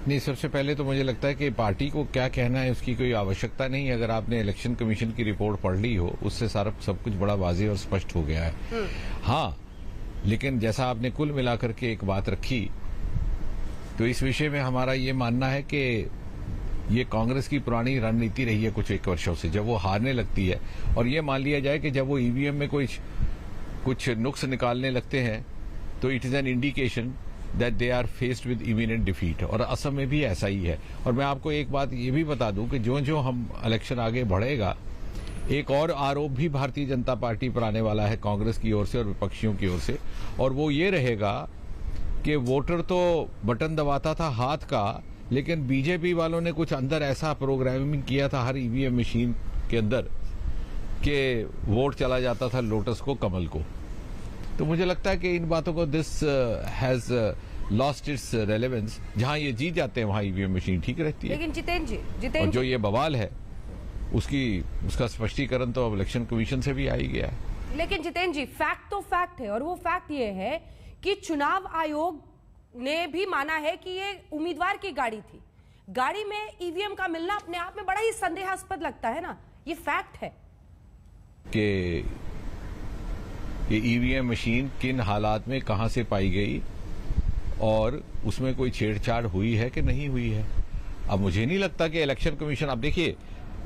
नहीं, सबसे पहले तो मुझे लगता है कि पार्टी को क्या कहना है उसकी कोई आवश्यकता नहीं है। अगर आपने इलेक्शन कमीशन की रिपोर्ट पढ़ ली हो, उससे सारा सब कुछ बड़ा वाज़ेह और स्पष्ट हो गया है। हाँ, लेकिन जैसा आपने कुल मिलाकर के एक बात रखी, तो इस विषय में हमारा ये मानना है कि ये कांग्रेस की पुरानी रणनीति रही है कुछ एक वर्षों से। जब वो हारने लगती है और ये मान लिया जाए कि जब वो ईवीएम में कुछ नुक्स निकालने लगते हैं, तो it is an indication that they are faced with immediate defeat. और असम में भी ऐसा ही है। और मैं आपको एक बात ये भी बता दूं कि जो हम इलेक्शन आगे बढ़ेगा, एक और आरोप भी भारतीय जनता पार्टी पर आने वाला है कांग्रेस की ओर से और विपक्षियों की ओर से, और वो ये रहेगा कि वोटर तो बटन दबाता था हाथ का, लेकिन बीजेपी वालों ने कुछ अंदर ऐसा प्रोग्रामिंग किया था हर ईवीएम मशीन के अंदर कि वोट चला जाता था लोटस को, कमल को। तो मुझे लगता है कि इन बातों को this has lost its relevance. जहां ये जीत जाते हैं वहां ईवीएम मशीन ठीक रहती है। लेकिन जितेंद्र और जो ये बवाल है उसका स्पष्टीकरण तो अब इलेक्शन कमीशन से भी आ ही गया है। लेकिन जितेंद्र जी, फैक्ट तो फैक्ट है, और वो फैक्ट ये है कि चुनाव आयोग ने भी माना है कि ये उम्मीदवार की गाड़ी थी। गाड़ी में ईवीएम का मिलना अपने आप में बड़ा ही संदेहास्पद लगता है ना। ये फैक्ट है कि ये ईवीएम मशीन किन हालात में कहां से पाई गई और उसमें कोई छेड़छाड़ हुई है कि नहीं हुई है। अब मुझे नहीं लगता कि इलेक्शन कमीशन, अब देखिए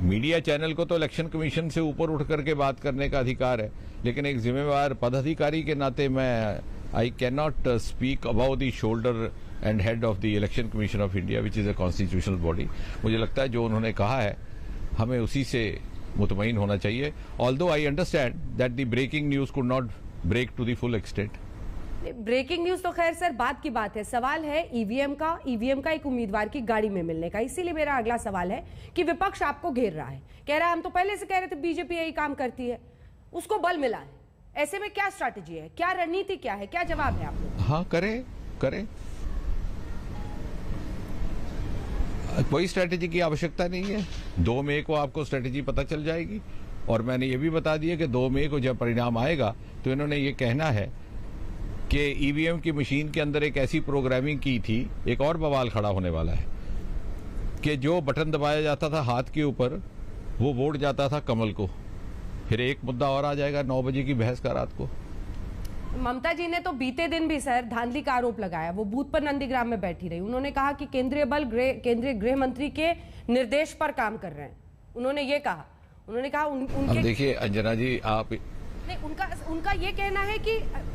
मीडिया चैनल को तो इलेक्शन कमीशन से ऊपर उठ करके बात करने का अधिकार है, लेकिन एक जिम्मेवार पदाधिकारी के नाते मैं I can not speak about the shoulder and head of the election commission of India which is a constitutional body. मुझे लगता है जो उन्होंने कहा है हमें उसी से मुतमईन होना चाहिए। Although I understand that the breaking news could not break to the full extent. Breaking news तो खैर सर बात की बात है, सवाल है ईवीएम का एक उम्मीदवार की गाड़ी में मिलने का। इसीलिए मेरा अगला सवाल है कि विपक्ष आपको घेर रहा है, कह रहा है हम तो पहले से कह रहे थे बीजेपी यही काम करती है, उसको बल मिला है। ऐसे में क्या स्ट्रैटेजी है, क्या रणनीति, क्या है, क्या जवाब है आप लोग? हाँ, करें कोई स्ट्रैटेजी की आवश्यकता नहीं है। 2 मई को आपको स्ट्रैटेजी पता चल जाएगी। और मैंने ये भी बता दिया कि 2 मई को जब परिणाम आएगा तो इन्होंने ये कहना है कि ईवीएम की मशीन के अंदर एक ऐसी प्रोग्रामिंग की थी। एक और बवाल खड़ा होने वाला है कि जो बटन दबाया जाता था हाथ के ऊपर वो वोट जाता था कमल को। फिर एक मुद्दा और आ जाएगा 9 बजे की बहस का रात को। ममता जी ने तो बीते दिन भी सर धांधली का आरोप लगाया। वो बूथ पर नंदीग्राम में बैठी रही, उन्होंने कहा कि केंद्रीय गृह मंत्री के निर्देश पर काम कर रहे हैं। उन्होंने ये कहा, उन्होंने कहा उनके। अब देखिए अंजना जी, आप नहीं, उनका ये कहना है कि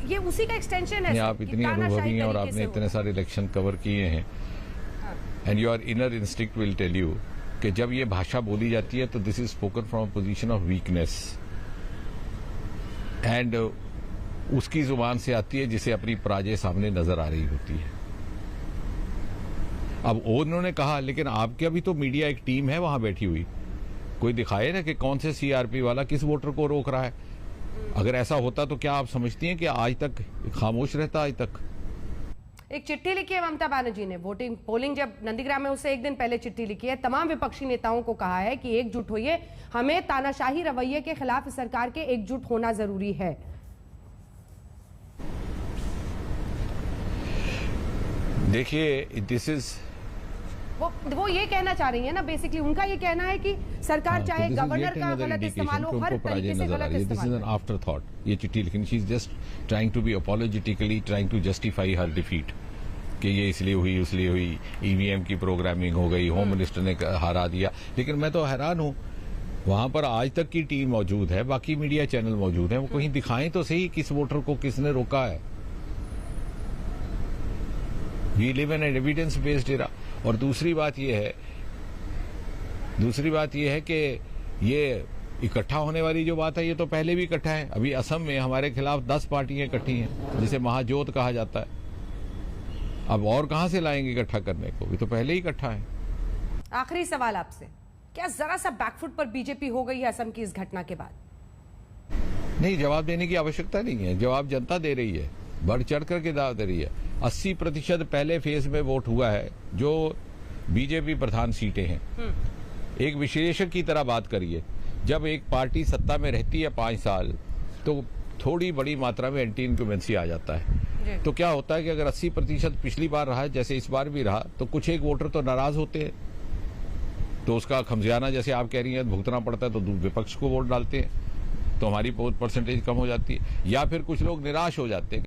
ये उसी का एक्सटेंशन है। आप इतनी अनुभवी हैं और आपने इतने सारे इलेक्शन कवर किए हैं, and your inner instinct will tell you कि जब ये भाषा बोली जाती है तो this is spoken from position of weakness, and उसकी जुबान से आती है जिसे अपनी पराजय सामने नजर आ रही होती है। अब उन्होंने कहा, लेकिन आपके अभी तो मीडिया एक टीम है वहां बैठी हुई, कोई दिखाए ना कि कौन से सीआरपी वाला किस वोटर को रोक रहा है। अगर ऐसा होता तो क्या आप समझती हैं कि आज तक खामोश रहता? आज तक एक चिट्ठी लिखी है ममता बनर्जी ने, पोलिंग जब नंदीग्राम में उससे एक दिन पहले चिट्ठी लिखी है, तमाम विपक्षी नेताओं को कहा है कि एकजुट होइए, हमें तानाशाही रवैये के खिलाफ सरकार के एकजुट होना जरूरी है। देखिए दिस इज वो ये कहना चाह रही है ना, बेसिकली उनका ये कहना है कि सरकार चाहे गवर्नर का गलत इस्तेमाल हो, हर तरीके से गलत इस्तेमाल। This is an afterthought. ये चिट्ठी लिखनी, she is just trying to be apologetically trying to justify her defeat कि ये इसलिए हुई, ईवीएम की प्रोग्रामिंग हो गई, होम मिनिस्टर ने हरा दिया। लेकिन मैं तो हैरान हूं, वहां पर आज तक की टीम मौजूद है, बाकी मीडिया चैनल मौजूद है, वो कहीं दिखाएं तो सही किस वोटर को किसने रोका है। We live in an evidence based era. और दूसरी बात यह है कि ये इकट्ठा होने वाली जो बात है, ये तो पहले भी इकट्ठा है। अभी असम में हमारे खिलाफ 10 पार्टियां इकट्ठी हैं, जिसे महाजोत कहा जाता है। अब और कहां से लाएंगे इकट्ठा करने को? ये तो पहले ही इकट्ठा है। आखिरी सवाल आपसे, क्या जरा सा बैकफुट पर बीजेपी हो गई है असम की इस घटना के बाद? नहीं, जवाब देने की आवश्यकता नहीं है। जवाब जनता दे रही है, बढ़ चढ़ करके दाव दे रही है। 80% पहले फेज में वोट हुआ है, जो बीजेपी प्रधान सीटें हैं। एक विश्लेषक की तरह बात करिए, जब एक पार्टी सत्ता में रहती है 5 साल, तो थोड़ी बड़ी मात्रा में एंटी इनकम्बेंसी आ जाता है। तो क्या होता है कि अगर 80% पिछली बार रहा जैसे इस बार भी रहा, तो कुछ एक वोटर तो नाराज होते हैं, तो उसका खमजियाना जैसे आप कह रही हैं भुगतना पड़ता है, तो विपक्ष को वोट डालते हैं, तो हमारी परसेंटेज कम हो जाती है। या फिर कुछ लोग निराश हो जाते हैं।